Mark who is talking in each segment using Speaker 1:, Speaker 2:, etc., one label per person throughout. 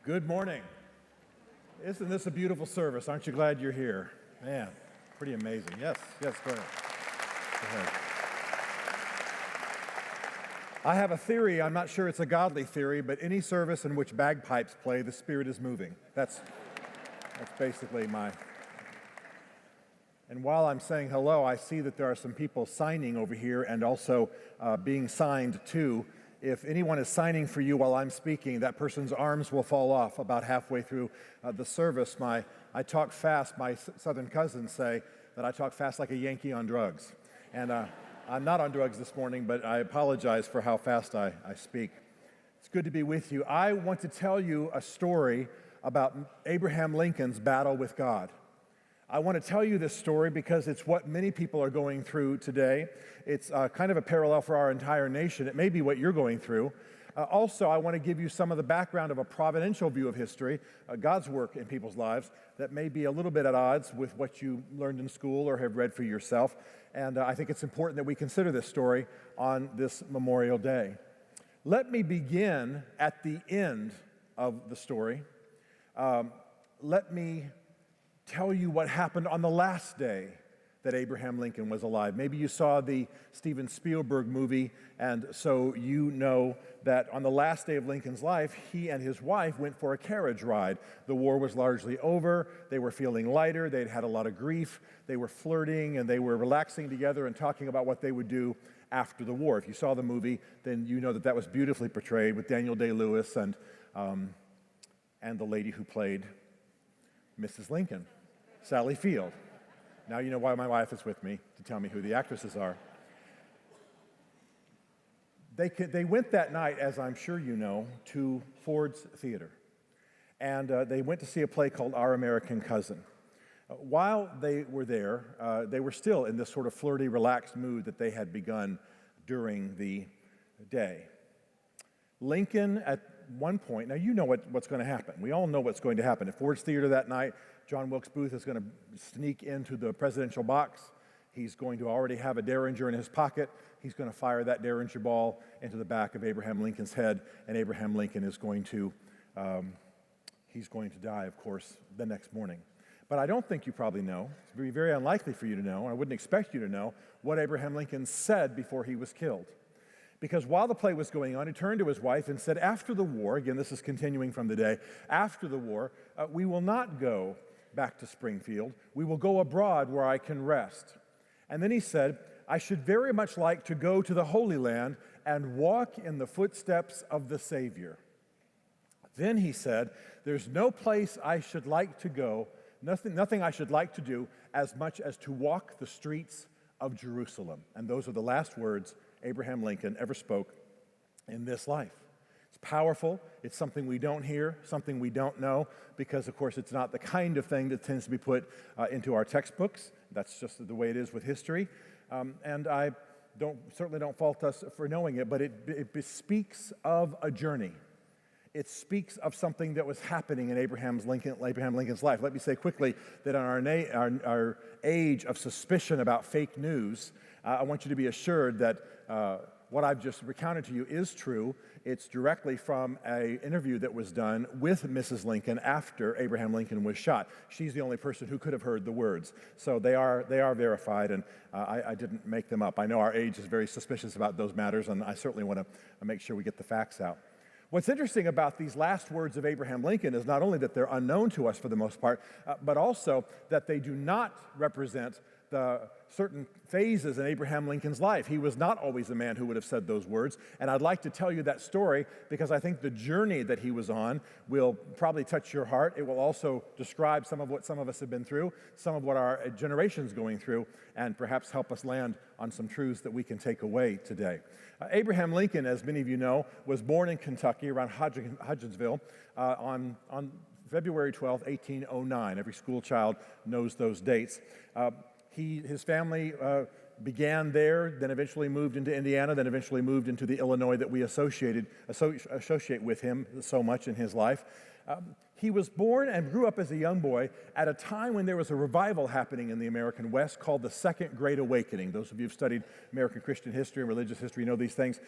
Speaker 1: Good morning. Isn't this a beautiful service? Aren't you glad you're here? Man, pretty amazing. Yes, go ahead. Go ahead. I have a theory. I'm not sure it's a godly theory, but any service in which bagpipes play, the Spirit is moving. That's basically my... And while I'm saying hello, I see that there are some people signing over here and also being signed to. If anyone is signing for you while I'm speaking, that person's arms will fall off about halfway through the service. I talk fast. My southern cousins say that I talk fast like a Yankee on drugs. And I'm not on drugs this morning, but I apologize for how fast I speak. It's good to be with you. I want to tell you a story about Abraham Lincoln's battle with God. I want to tell you this story because it's what many people are going through today. It's kind of a parallel for our entire nation. It may be what you're going through. Also, I want to give you some of the background of a providential view of history, God's work in people's lives, that may be a little bit at odds with what you learned in school or have read for yourself. And I think it's important that we consider this story on this Memorial Day. Let me begin at the end of the story. Let me tell you what happened on the last day that Abraham Lincoln was alive. Maybe you saw the Stephen Spielberg movie, and so you know that on the last day of Lincoln's life, he and his wife went for a carriage ride. The war was largely over. They were feeling lighter. They'd had a lot of grief. They were flirting, and they were relaxing together and talking about what they would do after the war. If you saw the movie, then you know that that was beautifully portrayed with Daniel Day-Lewis and the lady who played Mrs. Lincoln, Sally Field. Now you know why my wife is with me, to tell me who the actresses are. They went that night, as I'm sure you know, to Ford's Theater. And they went to see a play called Our American Cousin. While they were there, they were still in this sort of flirty, relaxed mood that they had begun during the day. Lincoln, at one point, now you know what's going to happen. We all know what's going to happen. At Ford's Theater that night, John Wilkes Booth is going to sneak into the presidential box. He's going to already have a Derringer in his pocket. He's going to fire that Derringer ball into the back of Abraham Lincoln's head, and Abraham Lincoln is going to die, of course, the next morning. But I don't think you probably know, it's very, very unlikely for you to know, and I wouldn't expect you to know, what Abraham Lincoln said before he was killed. Because while the play was going on, he turned to his wife and said, after the war, again, this is continuing from the day, after the war, we will not go back to Springfield. We will go abroad where I can rest. And then he said, I should very much like to go to the Holy Land and walk in the footsteps of the Savior. Then he said, there's no place I should like to go, nothing I should like to do as much as to walk the streets of Jerusalem. And those are the last words Abraham Lincoln ever spoke in this life. It's powerful. It's something we don't hear, something we don't know, because, of course, it's not the kind of thing that tends to be put into our textbooks. That's just the way it is with history. And I certainly don't fault us for knowing it, but it bespeaks of a journey. It speaks of something that was happening in Abraham Lincoln's life. Let me say quickly that in our age of suspicion about fake news, I want you to be assured that what I've just recounted to you is true. It's directly from an interview that was done with Mrs. Lincoln after Abraham Lincoln was shot. She's the only person who could have heard the words. So they are verified, and I didn't make them up. I know our age is very suspicious about those matters, and I certainly want to make sure we get the facts out. What's interesting about these last words of Abraham Lincoln is not only that they're unknown to us for the most part, but also that they do not represent the certain phases in Abraham Lincoln's life. He was not always a man who would have said those words, and I'd like to tell you that story because I think the journey that he was on will probably touch your heart. It will also describe some of what some of us have been through, some of what our generation's going through, and perhaps help us land on some truths that we can take away today. Abraham Lincoln, as many of you know, was born in Kentucky around Hodgensville on February 12, 1809. Every school child knows those dates. His family began there, then eventually moved into Indiana, then eventually moved into the Illinois that we associate with him so much in his life. He was born and grew up as a young boy at a time when there was a revival happening in the American West called the Second Great Awakening. Those of you who've studied American Christian history and religious history know these things.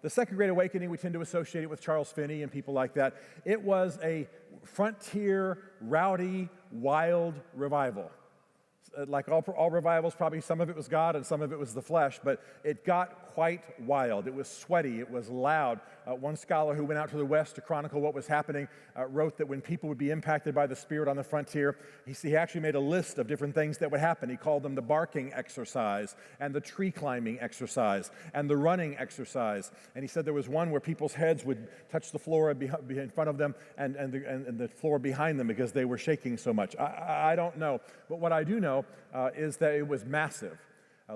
Speaker 1: The Second Great Awakening, we tend to associate it with Charles Finney and people like that. It was a frontier, rowdy, wild revival. Like all revivals, probably some of it was God and some of it was the flesh, but it got quite wild. It was sweaty. It was loud. One scholar who went out to the West to chronicle what was happening wrote that when people would be impacted by the Spirit on the frontier, he actually made a list of different things that would happen. He called them the barking exercise and the tree climbing exercise and the running exercise. And he said there was one where people's heads would touch the floor in front of them and the floor behind them because they were shaking so much. I don't know. But what I do know is that it was massive.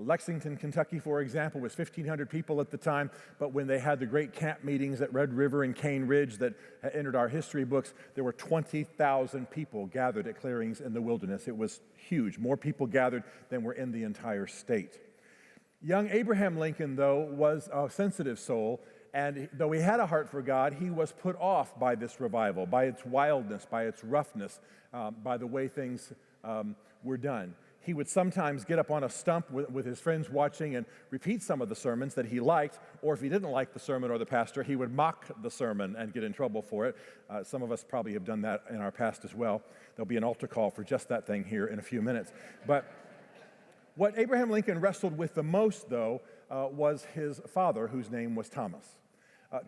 Speaker 1: Lexington, Kentucky, for example, was 1,500 people at the time, but when they had the great camp meetings at Red River and Cane Ridge that entered our history books, there were 20,000 people gathered at clearings in the wilderness. It was huge. More people gathered than were in the entire state. Young Abraham Lincoln, though, was a sensitive soul, and though he had a heart for God, he was put off by this revival, by its wildness, by its roughness, by the way things were done. He would sometimes get up on a stump with his friends watching and repeat some of the sermons that he liked, or if he didn't like the sermon or the pastor, he would mock the sermon and get in trouble for it. Some of us probably have done that in our past as well. There'll be an altar call for just that thing here in a few minutes. But what Abraham Lincoln wrestled with the most, though, was his father, whose name was Thomas.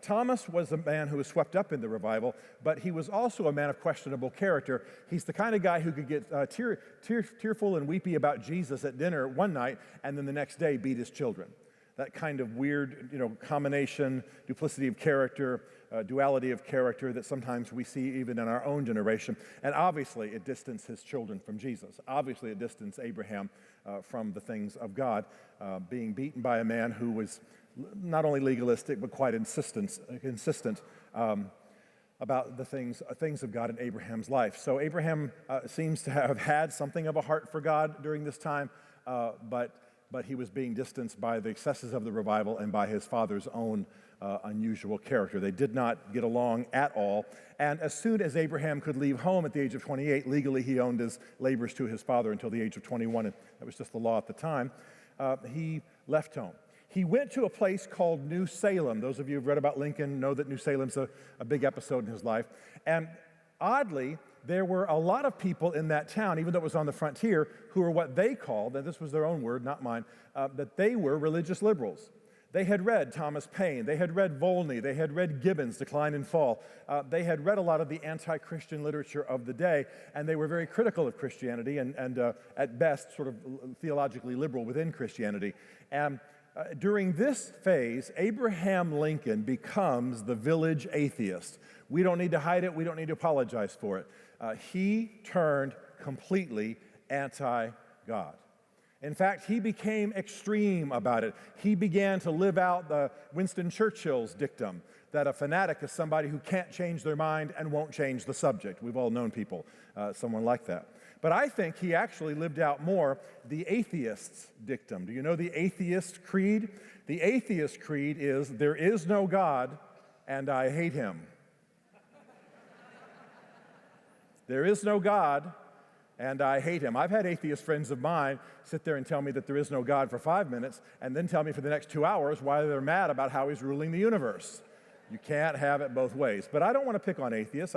Speaker 1: Thomas was a man who was swept up in the revival, but he was also a man of questionable character. He's the kind of guy who could get tearful and weepy about Jesus at dinner one night and then the next day beat his children. That kind of weird, combination, duplicity of character, duality of character that sometimes we see even in our own generation. And obviously it distanced his children from Jesus. Obviously it distanced Abraham from the things of God, being beaten by a man who was not only legalistic, but quite insistent about the things of God in Abraham's life. So Abraham seems to have had something of a heart for God during this time, but he was being distanced by the excesses of the revival and by his father's own unusual character. They did not get along at all. And as soon as Abraham could leave home at the age of 28, legally he owned his labors to his father until the age of 21, and that was just the law at the time, he left home. He went to a place called New Salem. Those of you who've read about Lincoln know that New Salem's a big episode in his life. And oddly, there were a lot of people in that town, even though it was on the frontier, who were what they called, and this was their own word, not mine, that they were religious liberals. They had read Thomas Paine. They had read Volney. They had read Gibbon's Decline and Fall. They had read a lot of the anti-Christian literature of the day, and they were very critical of Christianity and at best, sort of theologically liberal within Christianity. And during this phase, Abraham Lincoln becomes the village atheist. We don't need to hide it. We don't need to apologize for it. He turned completely anti-God. In fact, he became extreme about it. He began to live out the Winston Churchill's dictum that a fanatic is somebody who can't change their mind and won't change the subject. We've all known people, someone like that. But I think he actually lived out more the atheist's dictum. Do you know the atheist creed? The atheist creed is, there is no God, and I hate him. There is no God, and I hate him. I've had atheist friends of mine sit there and tell me that there is no God for 5 minutes, and then tell me for the next 2 hours why they're mad about how he's ruling the universe. You can't have it both ways. But I don't want to pick on atheists.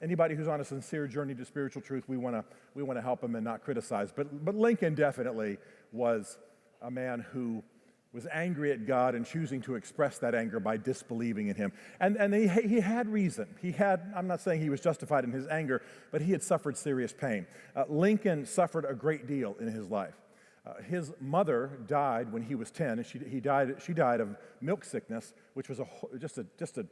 Speaker 1: Anybody who's on a sincere journey to spiritual truth, we want to help them and not criticize. But Lincoln definitely was a man who was angry at God and choosing to express that anger by disbelieving in him. And he had reason. I'm not saying he was justified in his anger, but he had suffered serious pain. Lincoln suffered a great deal in his life. His mother died when he was 10, and she died of milk sickness, which was just a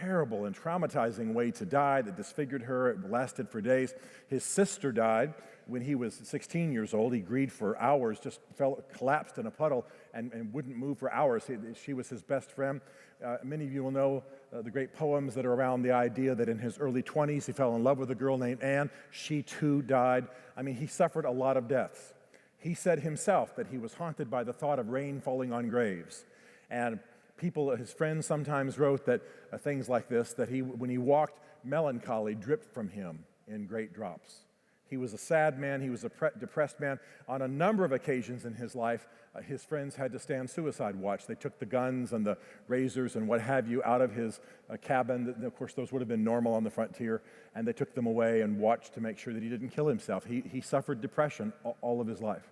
Speaker 1: terrible and traumatizing way to die that disfigured her. It lasted for days. His sister died when he was 16 years old. He grieved for hours, just collapsed in a puddle and wouldn't move for hours. She was his best friend. Many of you will know the great poems that are around the idea that in his early 20s he fell in love with a girl named Anne. She too died. I mean, he suffered a lot of deaths. He said himself that he was haunted by the thought of rain falling on graves. And people, his friends sometimes wrote that things like this, that when he walked, melancholy dripped from him in great drops. He was a sad man. He was a depressed man. On a number of occasions in his life, his friends had to stand suicide watch. They took the guns and the razors and what have you out of his cabin. Of course, those would have been normal on the frontier, and they took them away and watched to make sure that he didn't kill himself. He suffered depression all of his life.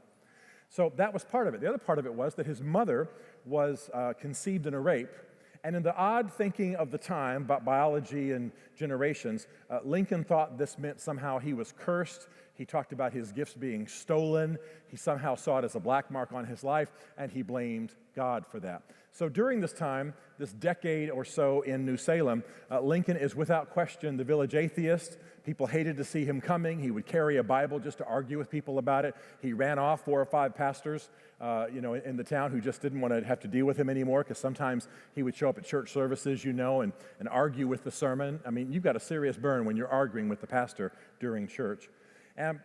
Speaker 1: So that was part of it. The other part of it was that his mother was conceived in a rape. And in the odd thinking of the time about biology and generations, Lincoln thought this meant somehow he was cursed. He talked about his gifts being stolen. He somehow saw it as a black mark on his life, and he blamed God for that. So during this time, this decade or so in New Salem, Lincoln is without question the village atheist. People hated to see him coming. He would carry a Bible just to argue with people about it. He ran off 4 or 5 pastors, in the town who just didn't want to have to deal with him anymore, because sometimes he would show up at church services, and argue with the sermon. I mean, you've got a serious burn when you're arguing with the pastor during church. And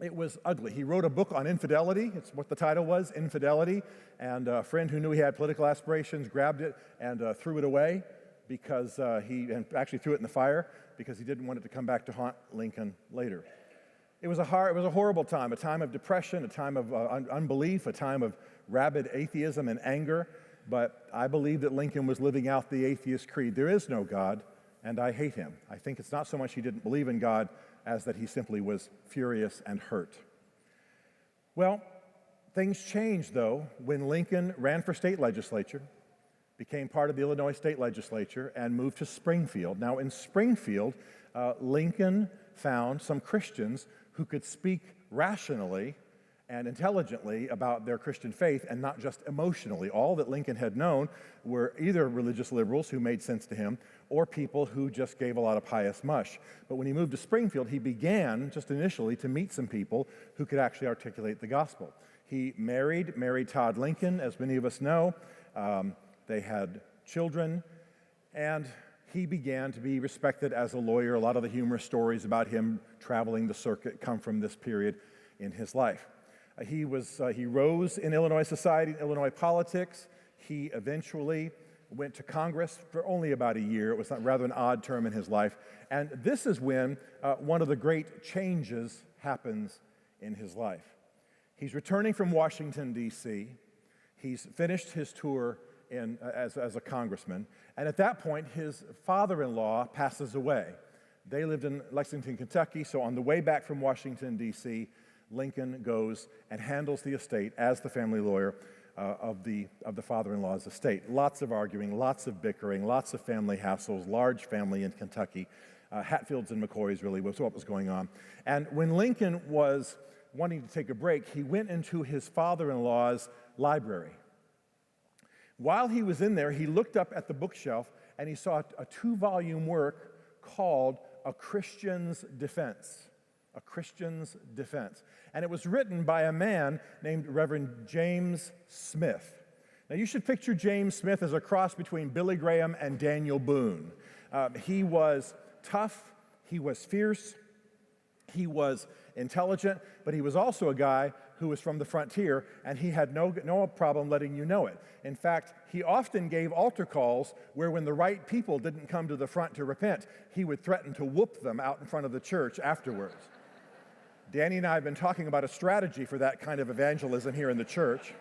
Speaker 1: it was ugly. He wrote a book on infidelity. It's what the title was, Infidelity. And a friend who knew he had political aspirations grabbed it and threw it away because he actually threw it in the fire because he didn't want it to come back to haunt Lincoln later. It was a horrible time, a time of depression, a time of unbelief, a time of rabid atheism and anger. But I believe that Lincoln was living out the atheist creed. There is no God, and I hate him. I think it's not so much he didn't believe in God as that he simply was furious and hurt. Well, things changed, though, when Lincoln ran for state legislature, became part of the Illinois state legislature, and moved to Springfield. Now, in Springfield, Lincoln found some Christians who could speak rationally and intelligently about their Christian faith and not just emotionally. All that Lincoln had known were either religious liberals who made sense to him or people who just gave a lot of pious mush. But when he moved to Springfield, he began, just initially, to meet some people who could actually articulate the gospel. He married Todd Lincoln, as many of us know. They had children, and he began to be respected as a lawyer. A lot of the humorous stories about him traveling the circuit come from this period in his life. He rose in Illinois society, Illinois politics. He eventually went to Congress for only about a year. It was rather an odd term in his life. And this is when one of the great changes happens in his life. He's returning from Washington, D.C. He's finished his tour as a congressman. And at that point, his father-in-law passes away. They lived in Lexington, Kentucky, so on the way back from Washington, D.C., Lincoln goes and handles the estate as the family lawyer of the father-in-law's estate. Lots of arguing, lots of bickering, lots of family hassles, large family in Kentucky. Hatfields and McCoys really was what was going on. And when Lincoln was wanting to take a break, he went into his father-in-law's library. While he was in there, he looked up at the bookshelf and he saw a 2-volume work called A Christian's Defense. A Christian's Defense. And it was written by a man named Reverend James Smith. Now, you should picture James Smith as a cross between Billy Graham and Daniel Boone. He was tough, he was fierce, he was intelligent, but he was also a guy who was from the frontier, and he had no problem letting you know it. In fact, he often gave altar calls where when the right people didn't come to the front to repent, he would threaten to whoop them out in front of the church afterwards. Danny and I have been talking about a strategy for that kind of evangelism here in the church.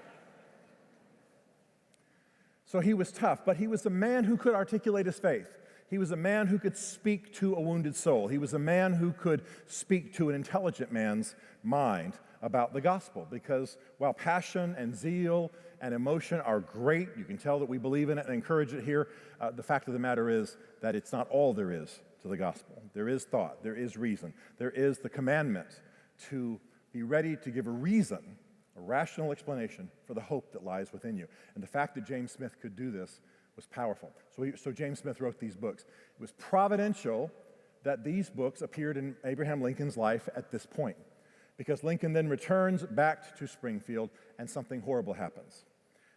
Speaker 1: So he was tough, but he was a man who could articulate his faith. He was a man who could speak to a wounded soul. He was a man who could speak to an intelligent man's mind about the gospel, because while passion and zeal and emotion are great, you can tell that we believe in it and encourage it here, the fact of the matter is that it's not all there is to the gospel. There is thought, there is reason, there is the commandment to be ready to give a reason, a rational explanation for the hope that lies within you. And the fact that James Smith could do this was powerful. So James Smith wrote these books. It was providential that these books appeared in Abraham Lincoln's life at this point, because Lincoln then returns back to Springfield and something horrible happens.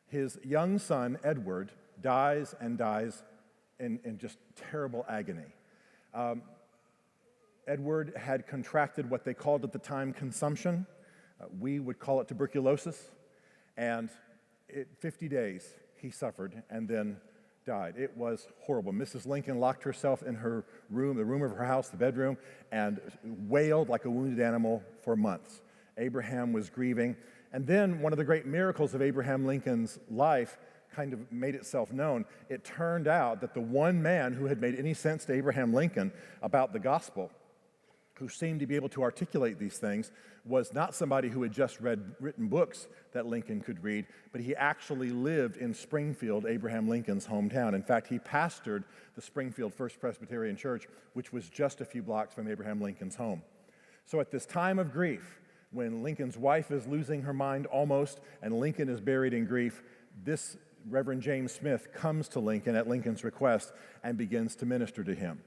Speaker 1: His young son, Edward, dies in just terrible agony. Edward had contracted what they called at the time consumption. We would call it tuberculosis, and 50 days he suffered and then died. It was horrible. Mrs. Lincoln locked herself in her room, the room of her house, the bedroom, and wailed like a wounded animal for months. Abraham was grieving. And then one of the great miracles of Abraham Lincoln's life kind of made itself known. It turned out that the one man who had made any sense to Abraham Lincoln about the gospel, who seemed to be able to articulate these things, was not somebody who had just written books that Lincoln could read, but he actually lived in Springfield, Abraham Lincoln's hometown. In fact, he pastored the Springfield First Presbyterian Church, which was just a few blocks from Abraham Lincoln's home. So at this time of grief, when Lincoln's wife is losing her mind almost, and Lincoln is buried in grief, this Reverend James Smith comes to Lincoln at Lincoln's request and begins to minister to him.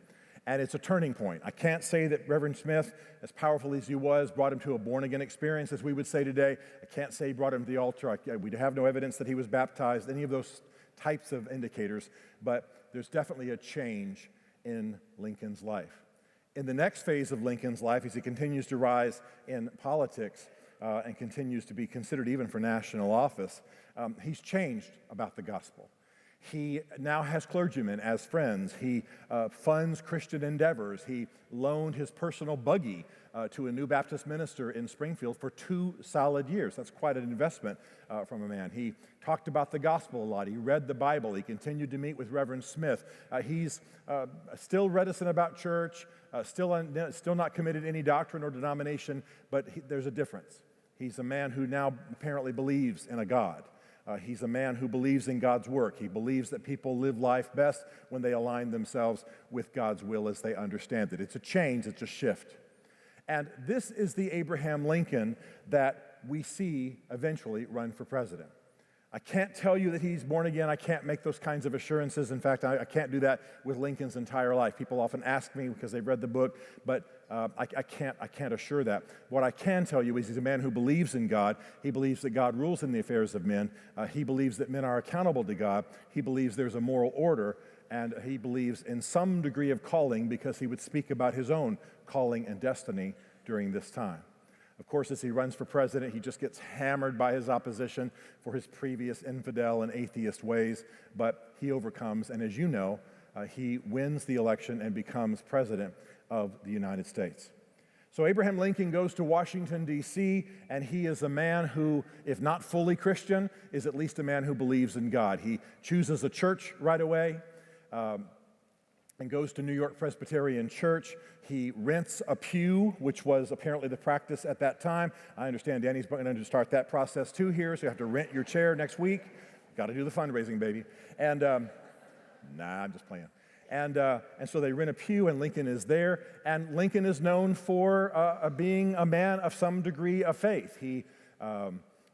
Speaker 1: And it's a turning point. I can't say that Reverend Smith, as powerful as he was, brought him to a born-again experience, as we would say today. I can't say he brought him to the altar. We have no evidence that he was baptized, any of those types of indicators, but there's definitely a change in Lincoln's life. In the next phase of Lincoln's life, as he continues to rise in politics and continues to be considered even for national office, he's changed about the gospel. He now has clergymen as friends. He funds Christian endeavors. He loaned his personal buggy to a new Baptist minister in Springfield for 2 solid years. That's quite an investment from a man. He talked about the gospel a lot. He read the Bible. He continued to meet with Reverend Smith. He's still reticent about church, still not committed to any doctrine or denomination, but there's a difference. He's a man who now apparently believes in a God. He's a man who believes in God's work. He believes that people live life best when they align themselves with God's will as they understand it. It's a change, it's a shift. And this is the Abraham Lincoln that we see eventually run for president. I can't tell you that he's born again. I can't make those kinds of assurances. In fact, I can't do that with Lincoln's entire life. People often ask me because they've read the book, but I can't assure that. What I can tell you is he's a man who believes in God. He believes that God rules in the affairs of men. He believes that men are accountable to God. He believes there's a moral order, and he believes in some degree of calling because he would speak about his own calling and destiny during this time. Of course, as he runs for president, he just gets hammered by his opposition for his previous infidel and atheist ways, but he overcomes, and as you know, he wins the election and becomes president of the United States. So Abraham Lincoln goes to Washington, D.C., and he is a man who, if not fully Christian, is at least a man who believes in God. He chooses a church right away and goes to New York Presbyterian Church. He rents a pew, which was apparently the practice at that time. I understand Danny's going to start that process too here, so you have to rent your chair next week. Got to do the fundraising, baby. And I'm just playing. And so they rent a pew, and Lincoln is there. And Lincoln is known for being a man of some degree of faith. He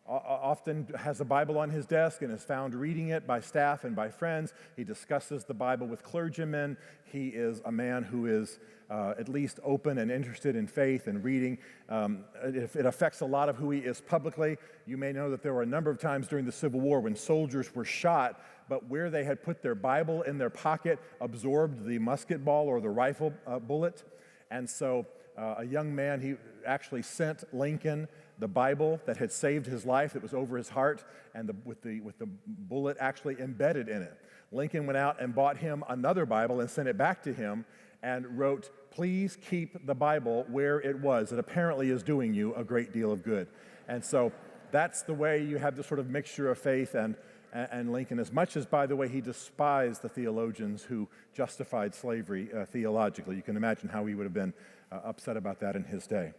Speaker 1: often has a Bible on his desk and is found reading it by staff and by friends. He discusses the Bible with clergymen. He is a man who is at least open and interested in faith and reading. It affects a lot of who he is publicly. You may know that there were a number of times during the Civil War when soldiers were shot, but where they had put their Bible in their pocket absorbed the musket ball or the rifle bullet. And so a young man, he actually sent Lincoln the Bible that had saved his life, that was over his heart, and with the bullet actually embedded in it. Lincoln went out and bought him another Bible and sent it back to him and wrote, "Please keep the Bible where it was. It apparently is doing you a great deal of good." And so that's the way you have this sort of mixture of faith and Lincoln, as much as, by the way, he despised the theologians who justified slavery theologically. You can imagine how he would have been upset about that in his day.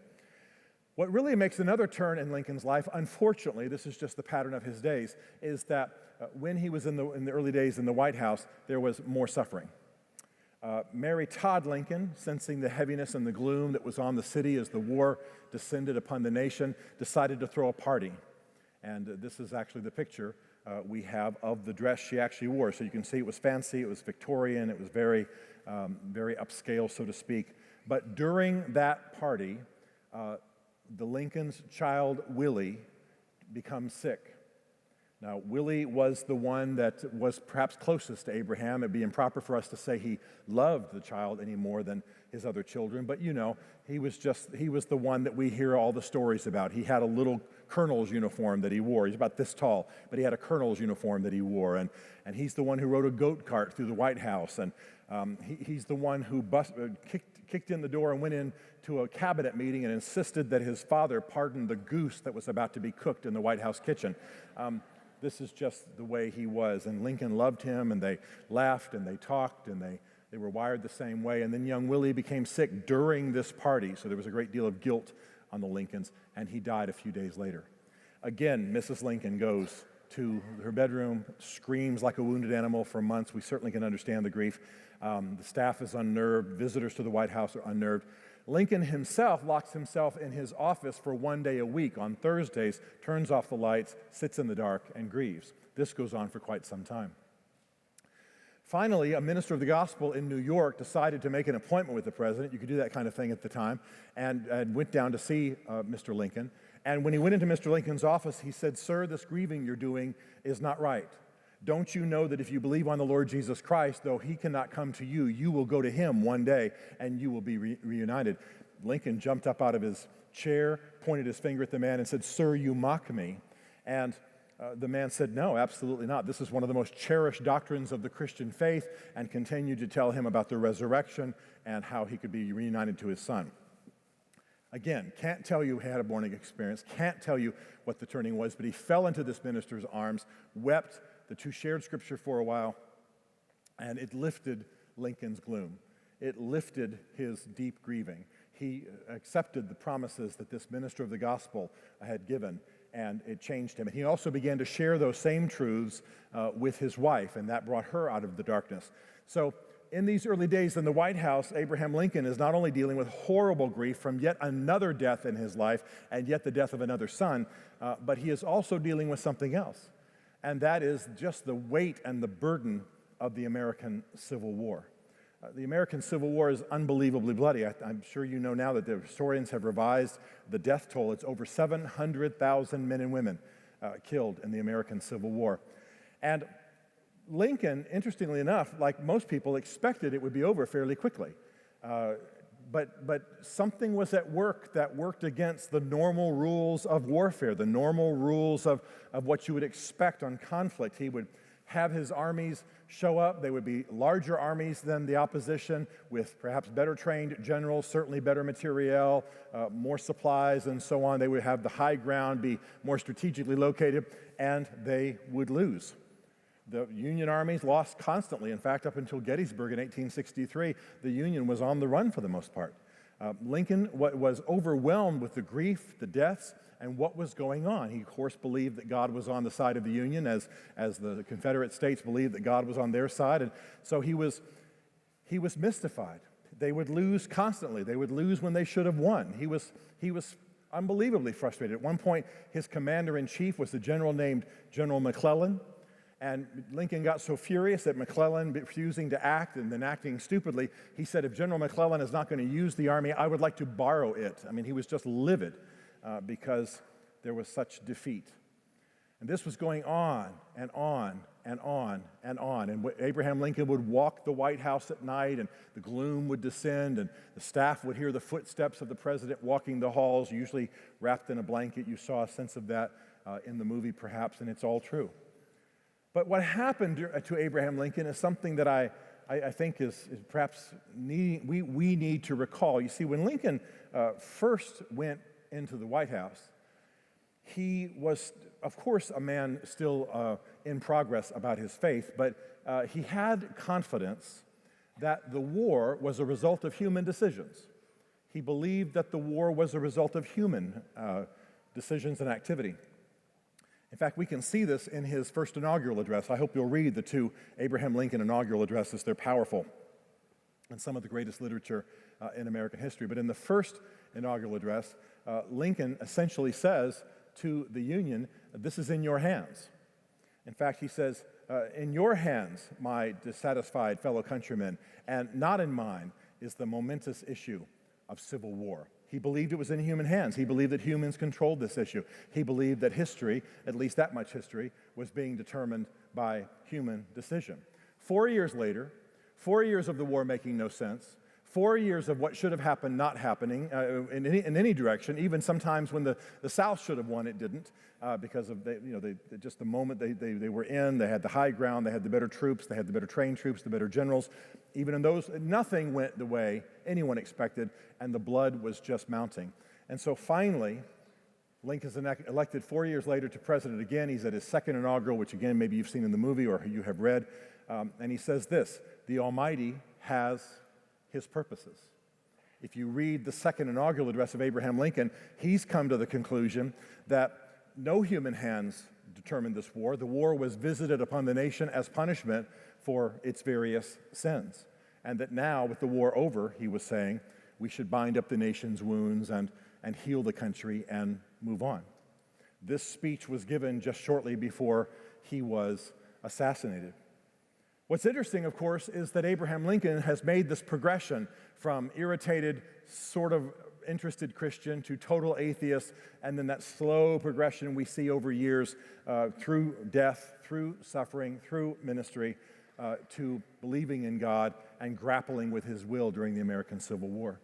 Speaker 1: What really makes another turn in Lincoln's life, unfortunately, this is just the pattern of his days, is that when he was in the early days in the White House, there was more suffering. Mary Todd Lincoln, sensing the heaviness and the gloom that was on the city as the war descended upon the nation, decided to throw a party. And this is actually the picture we have of the dress she actually wore. So you can see it was fancy, it was Victorian, it was very, very upscale, so to speak. But during that party, the Lincoln's child, Willie, becomes sick. Now, Willie was the one that was perhaps closest to Abraham. It'd be improper for us to say he loved the child any more than his other children, but he was the one that we hear all the stories about. He had a little colonel's uniform that he wore. He's about this tall, but he had a colonel's uniform that he wore, and he's the one who rode a goat cart through the White House, and he's the one who kicked in the door and went into a cabinet meeting and insisted that his father pardon the goose that was about to be cooked in the White House kitchen. This is just the way he was, and Lincoln loved him, and they laughed, and they talked, and they were wired the same way. And then young Willie became sick during this party, so there was a great deal of guilt on the Lincolns, and he died a few days later. Again, Mrs. Lincoln goes to her bedroom, screams like a wounded animal for months. We certainly can understand the grief. The staff is unnerved. Visitors to the White House are unnerved. Lincoln himself locks himself in his office for one day a week on Thursdays, turns off the lights, sits in the dark, and grieves. This goes on for quite some time. Finally, a minister of the gospel in New York decided to make an appointment with the president. You could do that kind of thing at the time, and went down to see Mr. Lincoln. And when he went into Mr. Lincoln's office, he said, "Sir, this grieving you're doing is not right. Don't you know that if you believe on the Lord Jesus Christ, though he cannot come to you, you will go to him one day and you will be reunited?" Lincoln jumped up out of his chair, pointed his finger at the man and said, "Sir, you mock me." And the man said, "No, absolutely not. This is one of the most cherished doctrines of the Christian faith," and continued to tell him about the resurrection and how he could be reunited to his son. Again, can't tell you he had a born-again experience, can't tell you what the turning was, but he fell into this minister's arms, wept. The two shared scripture for a while, and it lifted Lincoln's gloom. It lifted his deep grieving. He accepted the promises that this minister of the gospel had given, and it changed him. And he also began to share those same truths with his wife, and that brought her out of the darkness. So in these early days in the White House, Abraham Lincoln is not only dealing with horrible grief from yet another death in his life, and yet the death of another son, but he is also dealing with something else. And that is just the weight and the burden of the American Civil War. The American Civil War is unbelievably bloody. I'm sure you know now that the historians have revised the death toll. It's over 700,000 men and women killed in the American Civil War. And Lincoln, interestingly enough, like most people, expected it would be over fairly quickly. But something was at work that worked against the normal rules of warfare, the normal rules of what you would expect on conflict. He would have his armies show up. They would be larger armies than the opposition, with perhaps better trained generals, certainly better materiel, more supplies, and so on. They would have the high ground, be more strategically located, and they would lose. The Union armies lost constantly. In fact, up until Gettysburg in 1863, the Union was on the run for the most part. Lincoln was overwhelmed with the grief, the deaths, and what was going on. He, of course, believed that God was on the side of the Union, as the Confederate States believed that God was on their side, and so he was mystified. They would lose constantly. They would lose when they should have won. He was unbelievably frustrated. At one point, his commander-in-chief was a general named General McClellan. And Lincoln got so furious at McClellan refusing to act and then acting stupidly, he said, "If General McClellan is not going to use the army, I would like to borrow it." I mean, he was just livid because there was such defeat. And this was going on and on and on and on. And Abraham Lincoln would walk the White House at night, and the gloom would descend, and the staff would hear the footsteps of the president walking the halls, usually wrapped in a blanket. You saw a sense of that in the movie, perhaps, and it's all true. But what happened to Abraham Lincoln is something that I think is perhaps we need to recall. You see, when Lincoln first went into the White House, he was, of course, a man still in progress about his faith, but he had confidence that the war was a result of human decisions. He believed that the war was a result of human decisions and activity. In fact, we can see this in his first inaugural address. I hope you'll read the two Abraham Lincoln inaugural addresses. They're powerful and some of the greatest literature in American history. But in the first inaugural address, Lincoln essentially says to the Union, "This is in your hands." In fact, he says, "In your hands, my dissatisfied fellow countrymen, and not in mine, is the momentous issue of civil war. He believed it was in human hands. He believed that humans controlled this issue. He believed that history, at least that much history, was being determined by human decision. 4 years later, 4 years of the war making no sense, 4 years of what should have happened not happening in any direction, even sometimes when the South should have won, it didn't, because of just the moment they were in, they had the high ground, they had the better troops, they had the better trained troops, the better generals. Even in those, nothing went the way anyone expected, and the blood was just mounting. And so finally, Lincoln's elected 4 years later to president again. He's at his second inaugural, which again, maybe you've seen in the movie or you have read. And he says this: "The Almighty has His purposes." If you read the second inaugural address of Abraham Lincoln, he's come to the conclusion that no human hands determined this war. The war was visited upon the nation as punishment for its various sins. And that now, with the war over, he was saying, we should bind up the nation's wounds and heal the country and move on. This speech was given just shortly before he was assassinated. What's interesting, of course, is that Abraham Lincoln has made this progression from irritated, sort of interested Christian to total atheist, and then that slow progression we see over years through death, through suffering, through ministry, to believing in God and grappling with His will during the American Civil War.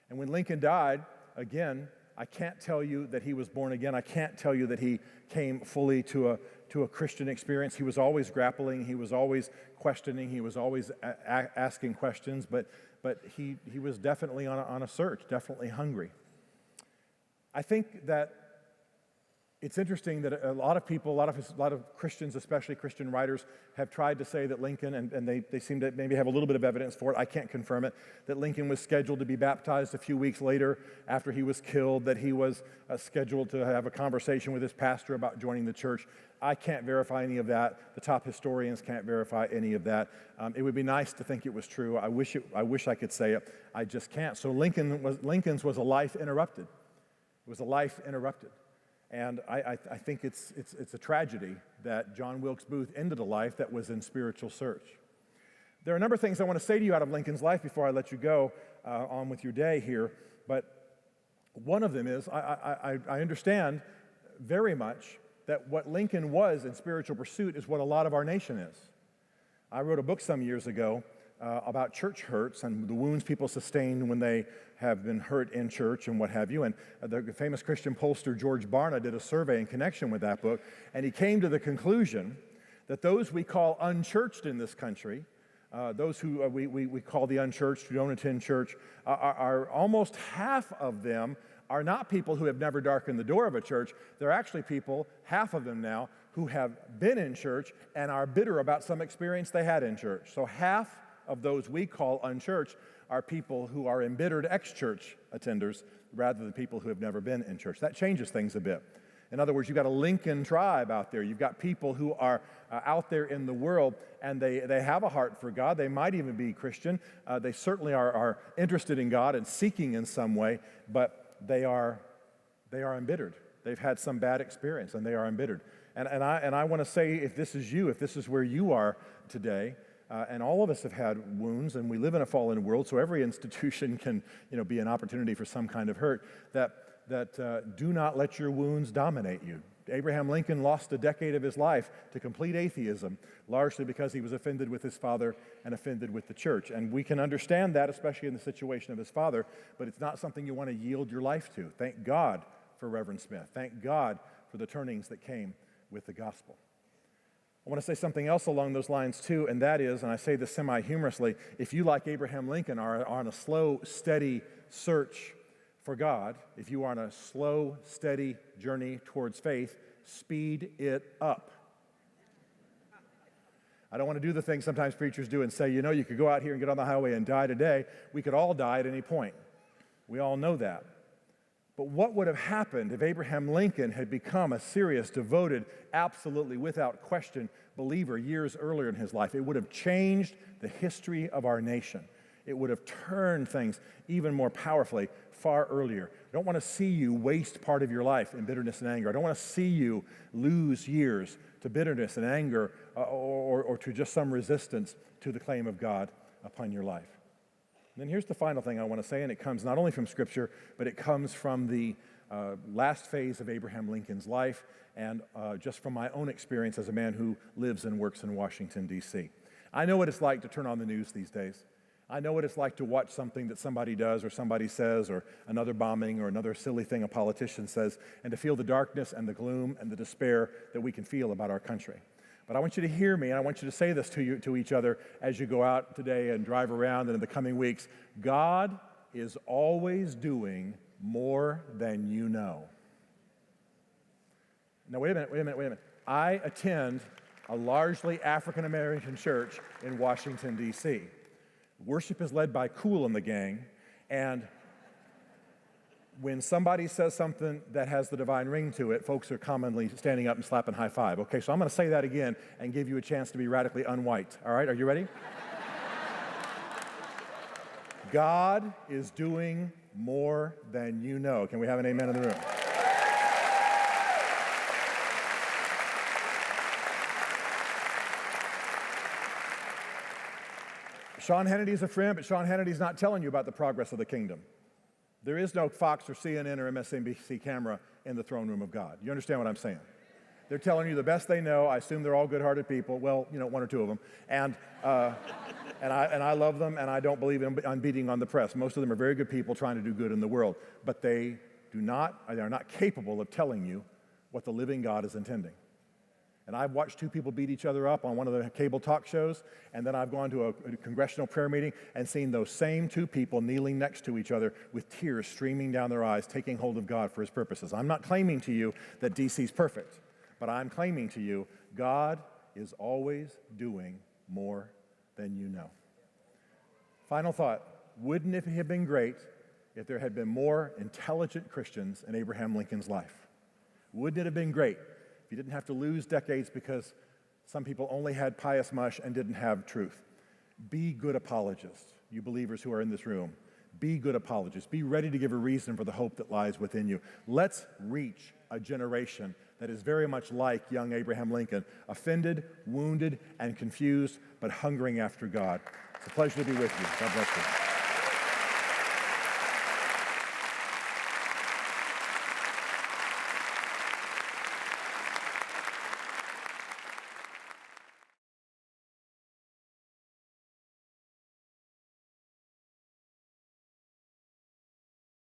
Speaker 1: And when Lincoln died, again, I can't tell you that he was born again. I can't tell you that he came fully to a Christian experience. He was always grappling. He was always questioning. He was always asking questions. But he was definitely on a search, definitely hungry. I think that it's interesting that a lot of people, a lot of Christians, especially Christian writers, have tried to say that Lincoln, and they seem to maybe have a little bit of evidence for it, I can't confirm it, that Lincoln was scheduled to be baptized a few weeks later after he was killed, that he was scheduled to have a conversation with his pastor about joining the church. I can't verify any of that. The top historians can't verify any of that. It would be nice to think it was true. I wish I could say it. I just can't. So Lincoln's was a life interrupted. It was a life interrupted. And I think it's a tragedy that John Wilkes Booth ended a life that was in spiritual search. There are a number of things I want to say to you out of Lincoln's life before I let you go on with your day here. But one of them is I understand very much that what Lincoln was in spiritual pursuit is what a lot of our nation is. I wrote a book some years ago about church hurts and the wounds people sustain when they have been hurt in church and what have you. And the famous Christian pollster George Barna did a survey in connection with that book, and he came to the conclusion that those we call unchurched in this country, those who we call the unchurched, who don't attend church, are almost half of them are not people who have never darkened the door of a church. They're actually people, half of them now, who have been in church and are bitter about some experience they had in church. So half of those we call unchurched are people who are embittered ex-church attenders rather than people who have never been in church. That changes things a bit. In other words, you've got a Lincoln tribe out there. You've got people who are out there in the world, and they have a heart for God. They might even be Christian. They certainly are interested in God and seeking in some way, but they are embittered. They've had some bad experience, and they are embittered. And I want to say, if this is you, if this is where you are today, and all of us have had wounds, and we live in a fallen world, so every institution can, be an opportunity for some kind of hurt, that do not let your wounds dominate you. Abraham Lincoln lost a decade of his life to complete atheism, largely because he was offended with his father and offended with the church. And we can understand that, especially in the situation of his father, but it's not something you want to yield your life to. Thank God for Reverend Smith. Thank God for the turnings that came with the gospel. I want to say something else along those lines too, and that is, and I say this semi-humorously, if you, like Abraham Lincoln, are on a slow, steady search for God, if you are on a slow, steady journey towards faith, speed it up. I don't want to do the thing sometimes preachers do and say, you could go out here and get on the highway and die today. We could all die at any point. We all know that. But what would have happened if Abraham Lincoln had become a serious, devoted, absolutely without question believer years earlier in his life? It would have changed the history of our nation. It would have turned things even more powerfully far earlier. I don't want to see you waste part of your life in bitterness and anger. I don't want to see you lose years to bitterness and anger or to just some resistance to the claim of God upon your life. And then here's the final thing I want to say, and it comes not only from Scripture, but it comes from the last phase of Abraham Lincoln's life and just from my own experience as a man who lives and works in Washington, D.C. I know what it's like to turn on the news these days. I know what it's like to watch something that somebody does or somebody says or another bombing or another silly thing a politician says, and to feel the darkness and the gloom and the despair that we can feel about our country. But I want you to hear me, and I want you to say this to each other as you go out today and drive around and in the coming weeks. God is always doing more than you know. Now, wait a minute. I attend a largely African-American church in Washington, D.C. Worship is led by Cool and the gang, and when somebody says something that has the divine ring to it, folks are commonly standing up and slapping high five. Okay, so I'm going to say that again and give you a chance to be radically unwhite. All right, are you ready? God is doing more than you know. Can we have an amen in the room? Sean Hannity's a friend, but Sean Hannity's not telling you about the progress of the kingdom. There is no Fox or CNN or MSNBC camera in the throne room of God. You understand what I'm saying? They're telling you the best they know. I assume they're all good-hearted people. Well, one or two of them. And I love them, and I don't believe in beating on the press. Most of them are very good people trying to do good in the world. But they are not capable of telling you what the living God is intending. And I've watched two people beat each other up on one of the cable talk shows, and then I've gone to a congressional prayer meeting and seen those same two people kneeling next to each other with tears streaming down their eyes, taking hold of God for his purposes. I'm not claiming to you that DC's perfect, but I'm claiming to you God is always doing more than you know. Final thought, wouldn't it have been great if there had been more intelligent Christians in Abraham Lincoln's life? Wouldn't it have been great if you didn't have to lose decades because some people only had pious mush and didn't have truth? Be good apologists, you believers who are in this room. Be good apologists. Be ready to give a reason for the hope that lies within you. Let's reach a generation that is very much like young Abraham Lincoln, offended, wounded, and confused, but hungering after God. It's a pleasure to be with you. God bless you.